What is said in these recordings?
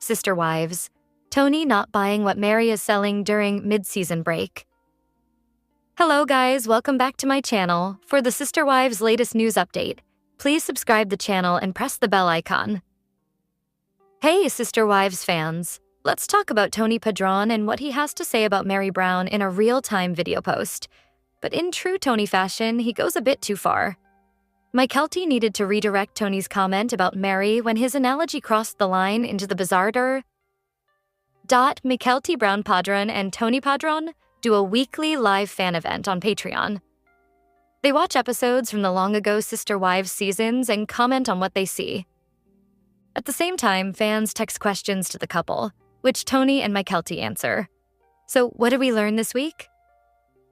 Sister Wives. Tony not buying what Meri is selling during mid-season break. Hello guys, welcome back to my channel. For the Sister Wives latest news update, please subscribe the channel and press the bell icon. Hey Sister Wives fans, let's talk about Tony Padron and what he has to say about Meri Brown in a real-time video post. But in true Tony fashion, he goes a bit too far. Mykelti needed to redirect Tony's comment about Meri when his analogy crossed the line into the bizarre. Mykelti Brown Padron and Tony Padron do a weekly live fan event on Patreon. They watch episodes from the long-ago Sister Wives seasons and comment on what they see. At the same time, fans text questions to the couple, which Tony and Mykelti answer. So what did we learn this week?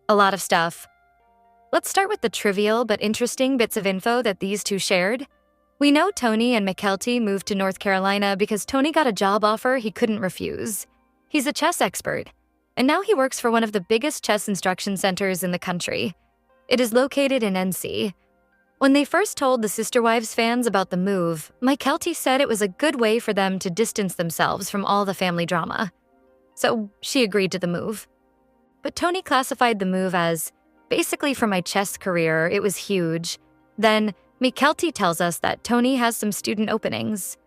A lot of stuff. Let's start with the trivial but interesting bits of info that these two shared. We know Tony and Mykelti moved to North Carolina because Tony got a job offer he couldn't refuse. He's a chess expert, and now he works for one of the biggest chess instruction centers in the country. It is located in NC. When they first told the Sister Wives fans about the move, Mykelti said it was a good way for them to distance themselves from all the family drama. So she agreed to the move. But Tony classified the move as, basically for my chess career, it was huge. Then Mykelti tells us that Tony has some student openings.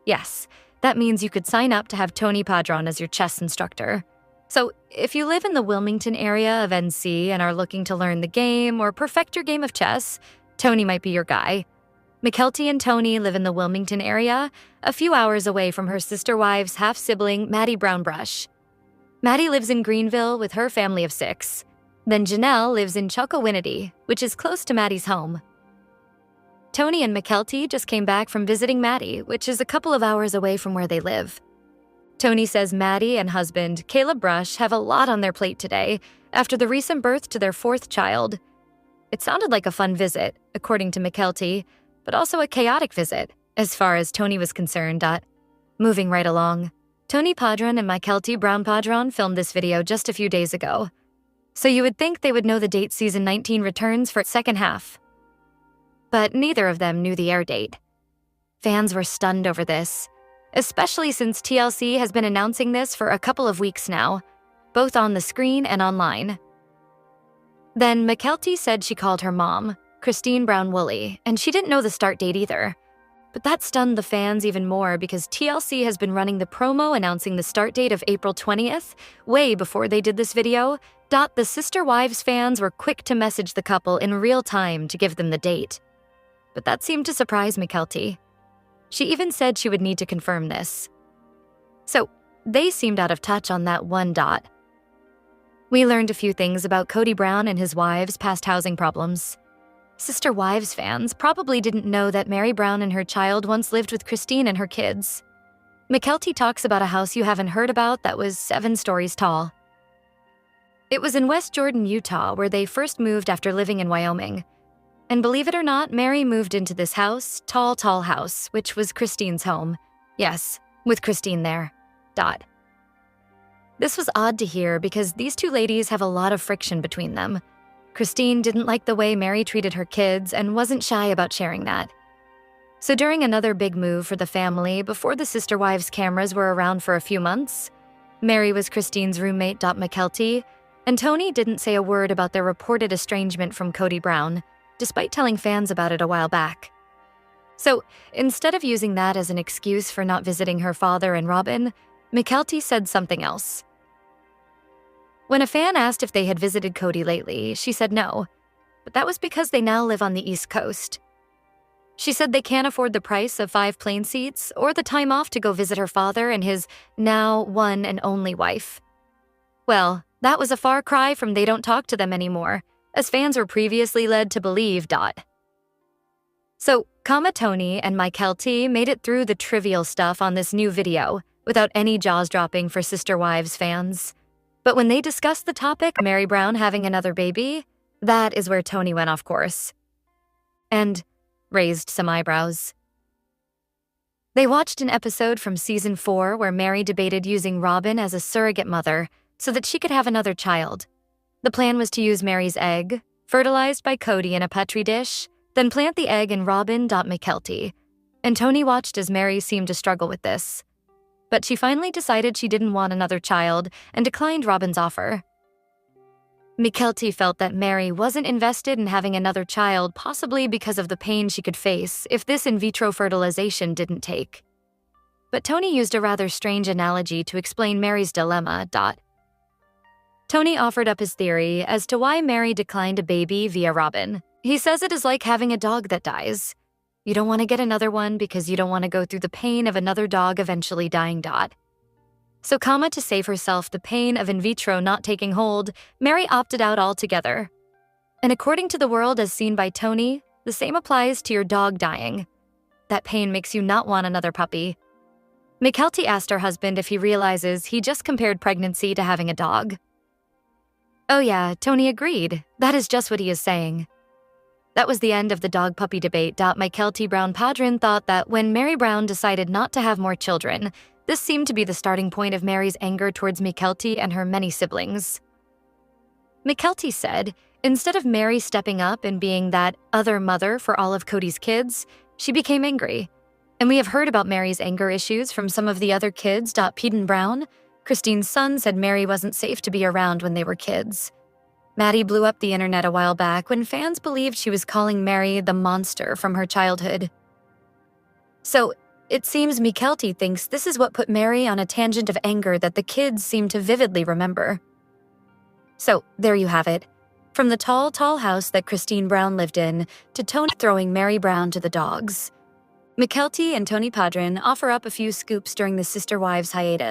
Yes, that means you could sign up to have Tony Padron as your chess instructor. So if you live in the Wilmington area of NC and are looking to learn the game or perfect your game of chess, Tony might be your guy. Mykelti and Tony live in the Wilmington area, a few hours away from her Sister Wives half-sibling Maddie Brownbrush. Maddie lives in Greenville with her family of 6. Then Janelle lives in Chocowinity, which is close to Maddie's home. Tony and Mykelti just came back from visiting Maddie, which is a couple of hours away from where they live. Tony says Maddie and husband, Caleb Brush, have a lot on their plate today after the recent birth to their 4th child. It sounded like a fun visit, according to Mykelti, but also a chaotic visit, as far as Tony was concerned. Moving right along, Tony Padron and Mykelti Brown Padron filmed this video just a few days ago. So you would think they would know the date season 19 returns for its second half. But neither of them knew the air date. Fans were stunned over this, especially since TLC has been announcing this for a couple of weeks now, both on the screen and online. Then Mykelti said she called her mom, Christine Brown Woolley, and she didn't know the start date either. But that stunned the fans even more because TLC has been running the promo announcing the start date of April 20th, way before they did this video. The Sister Wives fans were quick to message the couple in real time to give them the date. But that seemed to surprise Mykelti. She even said she would need to confirm this. So they seemed out of touch on that one. We learned a few things about Kody Brown and his wives' past housing problems. Sister Wives fans probably didn't know that Meri Brown and her child once lived with Christine and her kids. Mykelti talks about a house you haven't heard about that was 7 stories tall. It was in West Jordan, Utah, where they first moved after living in Wyoming. And believe it or not, Meri moved into this house, tall house, which was Christine's home. Yes, with Christine there. This was odd to hear because these two ladies have a lot of friction between them. Christine didn't like the way Meri treated her kids and wasn't shy about sharing that. So during another big move for the family, before the Sister Wives cameras were around for a few months, Meri was Christine's roommate. Mykelti, and Tony didn't say a word about their reported estrangement from Kody Brown, despite telling fans about it a while back. So instead of using that as an excuse for not visiting her father and Robin, Mykelti said something else. When a fan asked if they had visited Kody lately, she said no, but that was because they now live on the East Coast. She said they can't afford the price of 5 plane seats or the time off to go visit her father and his now one and only wife. Well, that was a far cry from they don't talk to them anymore, as fans were previously led to believe. So, Tony and Mykelti made it through the trivial stuff on this new video without any jaws dropping for Sister Wives fans. But when they discussed the topic, Meri Brown having another baby, that is where Tony went off course. And raised some eyebrows. They watched an episode from season 4 where Meri debated using Robin as a surrogate mother so that she could have another child. The plan was to use Meri's egg, fertilized by Kody in a Petri dish, then plant the egg in Robin. Mykelti. And Tony watched as Meri seemed to struggle with this. but she finally decided she didn't want another child and declined Robin's offer. Mykelti felt that Meri wasn't invested in having another child, possibly because of the pain she could face if this in vitro fertilization didn't take. But Tony used a rather strange analogy to explain Meri's dilemma. Tony offered up his theory as to why Meri declined a baby via Robin. He says it is like having a dog that dies. You don't want to get another one because you don't want to go through the pain of another dog eventually dying. So, to save herself the pain of in vitro not taking hold, Meri opted out altogether. And according to the world as seen by Tony, the same applies to your dog dying. That pain makes you not want another puppy. Mykelti asked her husband if he realizes he just compared pregnancy to having a dog. Oh yeah, Tony agreed. That is just what he is saying. That was the end of the dog-puppy debate. Mykelti Brown Padron thought that when Meri Brown decided not to have more children, this seemed to be the starting point of Meri's anger towards Mykelti and her many siblings. Mykelti said, instead of Meri stepping up and being that other mother for all of Cody's kids, she became angry. And we have heard about Meri's anger issues from some of the other kids. Peden Brown, Christine's son, said Meri wasn't safe to be around when they were kids. Maddie blew up the internet a while back when fans believed she was calling Meri the monster from her childhood. So, it seems Mykelti thinks this is what put Meri on a tangent of anger that the kids seem to vividly remember. So, there you have it. From the tall, tall house that Christine Brown lived in to Tony throwing Meri Brown to the dogs. Mykelti and Tony Padron offer up a few scoops during the Sister Wives hiatus.